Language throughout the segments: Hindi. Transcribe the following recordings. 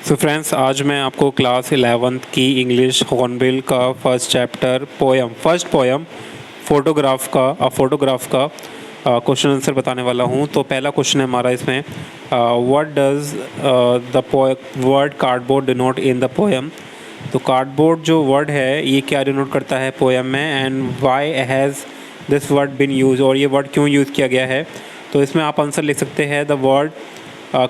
सो फ्रेंड्स, आज मैं आपको क्लास 11th की इंग्लिश हॉर्नबिल का first chapter first poem photograph का क्वेश्चन आंसर बताने वाला हूँ। तो पहला क्वेश्चन है हमारा इसमें, what does the word cardboard denote in the poem. तो कार्डबोर्ड जो वर्ड है ये क्या डिनोट करता है पोएम में, and why has this word been use, और ये वर्ड क्यों यूज़ किया गया है। तो इसमें आप आंसर लिख सकते हैं, the word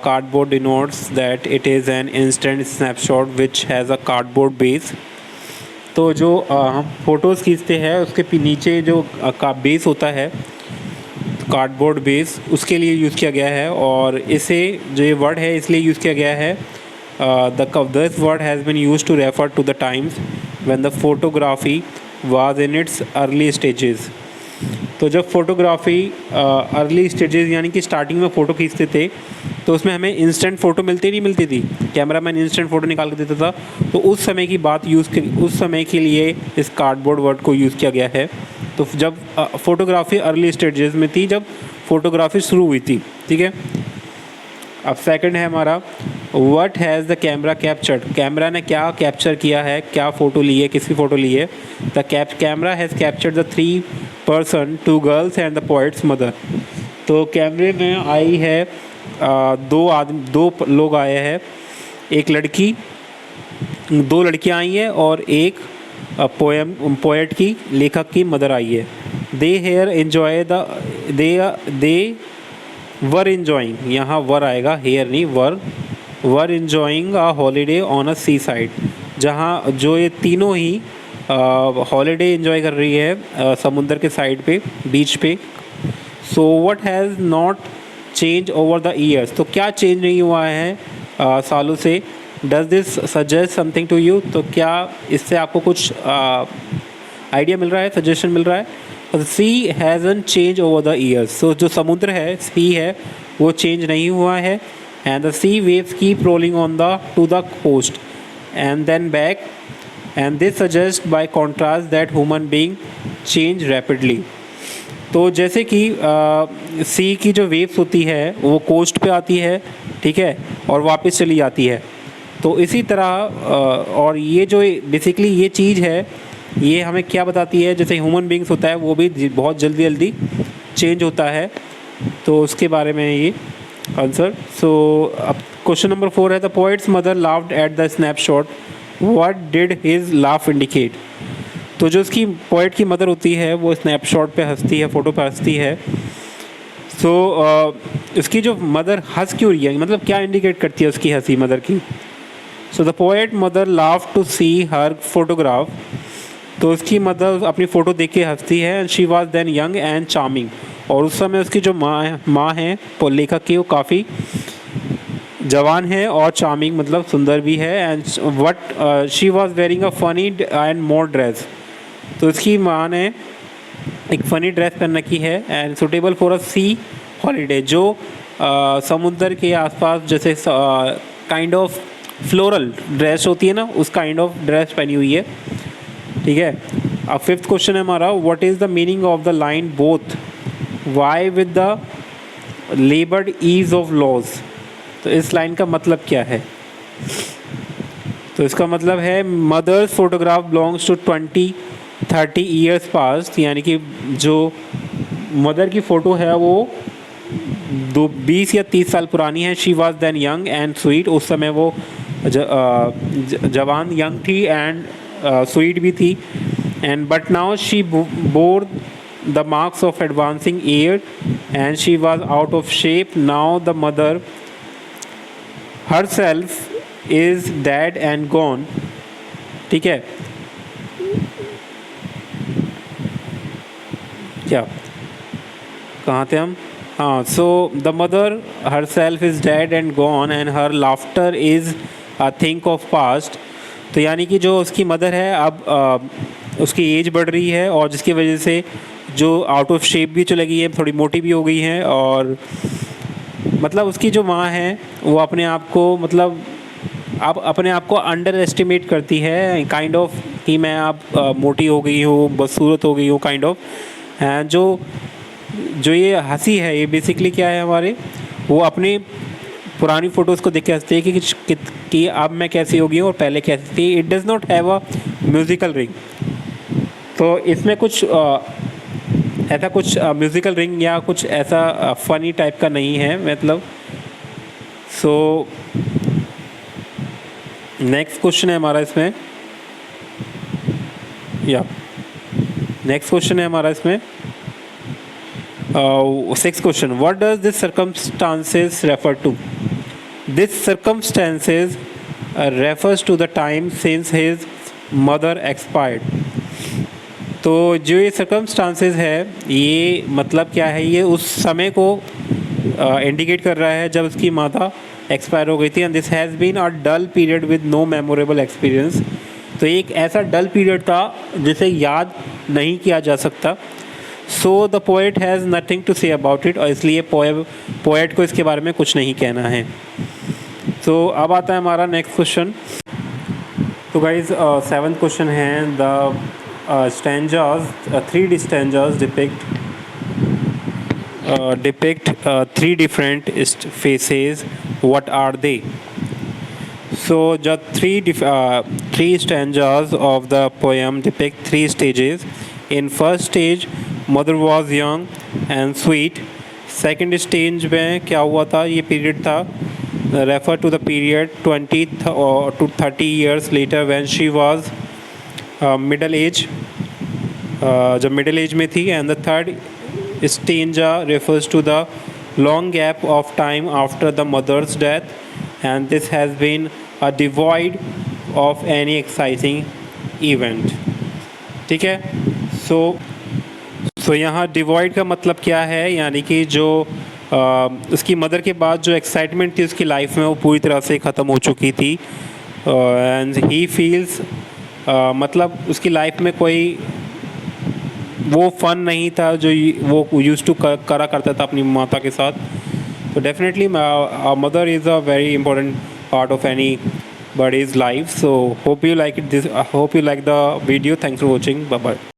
cardboard denotes that it is an instant snapshot which has a cardboard base। तो जो हम फ़ोटोज़ खींचते हैं उसके नीचे जो का बेस होता है, कार्डबोर्ड बेस, उसके लिए यूज़ किया गया है। और इसे जो ये वर्ड है इसलिए यूज़ किया गया है, this word has been use to refer to the times when the photography was in its early stages. तो जब फोटोग्राफी अर्ली स्टेजेस यानी कि स्टार्टिंग में फ़ोटो खींचते थे तो उसमें हमें इंस्टेंट फ़ोटो नहीं मिलती थी, कैमरामैन इंस्टेंट फ़ोटो निकाल के देता था। तो उस समय की बात उस समय के लिए इस कार्डबोर्ड वर्ड को यूज़ किया गया है। तो जब फ़ोटोग्राफी अर्ली स्टेजेस में थी, जब फ़ोटोग्राफी शुरू हुई थी, ठीक है। अब सेकंड है हमारा, what has the camera captured. Camera ने क्या कैप्चर किया है, क्या फ़ोटो ली है, किसकी फ़ोटो ली है। The camera has captured the 3 person, 2 girls and the poets mother. तो कैमरे में आई है 2 लोग आए हैं, एक लड़की, 2 लड़कियां आई हैं और एक पोएट की, लेखक की मदर आई है। दे वर इन्जॉइंग, यहाँ वर आएगा, हेयर नहीं, were enjoying a holiday on a seaside, जहाँ जो ये तीनों ही हॉलीडे इन्जॉय कर रही है समुंदर के साइड पे, बीच पे। So what has not change over the years. तो क्या चेंज नहीं हुआ है सालों से। Does this suggest something to you. तो क्या इससे आपको कुछ आइडिया मिल रहा है, सजेशन मिल रहा है। Sea hasn't changed over the years. तो जो समुद्र है, सी है, वो चेंज नहीं हुआ है। And the sea waves keep rolling on the to the coast and then back, and this suggest by contrast that human being change rapidly. तो जैसे कि सी की जो वेव्स होती है वो कोस्ट पे आती है, ठीक है, और वापस चली जाती है। तो इसी तरह और ये जो बेसिकली ये चीज़ है, ये हमें क्या बताती है, जैसे ह्यूमन बीइंग्स होता है वो भी बहुत जल्दी चेंज होता है। तो उसके बारे में ये आंसर। सो अब क्वेश्चन नंबर 4 है, the poets mother laughed at the snapshot, what did his laugh indicate. तो जो उसकी पोएट की मदर होती है वो स्नैपशॉट पे हंसती है, फ़ोटो पे हंसती है। सो उसकी जो मदर हंस क्यों रही है, मतलब क्या इंडिकेट करती है उसकी हंसी मदर की। So the poet mother laugh to see her photograph. तो उसकी मदर अपनी फ़ोटो देख के हंसती है। And she was then young and charming. और उस समय उसकी जो माँ है लेखक की, वो काफ़ी जवान है और चार्मिंग मतलब सुंदर भी है। And she was wearing a funny and more dress. तो इसकी माँ ने एक फ़नी ड्रेस पहन रखी है। And suitable for a C holiday, जो समुद्र के आसपास जैसे काइंड ऑफ फ्लोरल ड्रेस होती है ना, उस काइंड ऑफ ड्रेस पहनी हुई है, ठीक है। अब 5th क्वेश्चन है हमारा, what is the meaning of the line both wry with the laboured ease of loss. तो इस लाइन का मतलब क्या है। तो इसका मतलब है, mother's photograph belongs to 20-30 years past, यानी कि जो मदर की फ़ोटो है वो 20 या 30 साल पुरानी है। She was then young and sweet, उस समय वो जवान, यंग थी एंड स्वीट भी थी। And but now she bore the marks of advancing year and she was out of shape. Now the mother herself is dead and gone, ठीक है। क्या, कहाँ थे हम, हाँ। So the mother herself is dead and gone and her laughter is a thing of past। तो यानी कि जो उसकी मदर है अब उसकी एज बढ़ रही है और जिसकी वजह से जो आउट ऑफ शेप भी चली गई है, थोड़ी मोटी भी हो गई है। और मतलब उसकी जो माँ है वो अपने आप को, मतलब आप अपने आप को अंडर एस्टिमेट करती है, काइंड ऑफ कि मैं अब मोटी हो गई हूँ, बदसूरत हो गई हूँ, काइंड ऑफ। जो ये हंसी है, ये बेसिकली क्या है हमारे, वो अपने पुरानी फ़ोटोज़ को देख के हँसती है कि अब मैं कैसी हो गई हूँ और पहले कैसी थी। It does not have a musical ring. तो इसमें कुछ ऐसा कुछ म्यूज़िकल रिंग या कुछ ऐसा फ़नी टाइप का नहीं है मतलब। सो नेक्स्ट क्वेश्चन है हमारा इसमें, या नेक्स्ट क्वेश्चन है हमारा इसमें, six question, what does this circumstances refer to? This circumstances refers to the time since his mother expired. तो जो ये सर्कमस्टांसेस है ये मतलब क्या है, ये उस समय को इंडिकेट कर रहा है जब उसकी माता एक्सपायर हो गई थी। And this has been a dull period with no memorable experience. तो एक ऐसा डल पीरियड था जिसे याद नहीं किया जा सकता। So the poet has nothing to say about it, और इसलिए पोएट को इसके बारे में कुछ नहीं कहना है। तो अब आता है हमारा नेक्स्ट क्वेश्चन। तो गाइज सेवन्थ क्वेश्चन है, the stanzas, 3D stanzas depict three different phases. What are they? So the three stanzas of the poem depict three stages. In first stage, mother was young and sweet. Second stage में क्या हुआ था, ये period था, refer to the period 20 to 30 years later when she was middle age, जब मिडल एज में थी। And the third stanza refers to the long gap of time after the mother's death, and this has been a devoid of any exciting event. ठीक है, सो यहाँ डिवॉइड का मतलब क्या है, यानी कि जो उसकी मदर के बाद जो एक्साइटमेंट थी उसकी लाइफ में वो पूरी तरह से ख़त्म हो चुकी थी। एंड ही फील्स मतलब उसकी लाइफ में कोई वो फ़न नहीं था जो वो यूज़ टू करा करता था अपनी माता के साथ। तो definitely mother is a very important part of anybody's life. So hope you like the video. Thanks for watching, bye bye.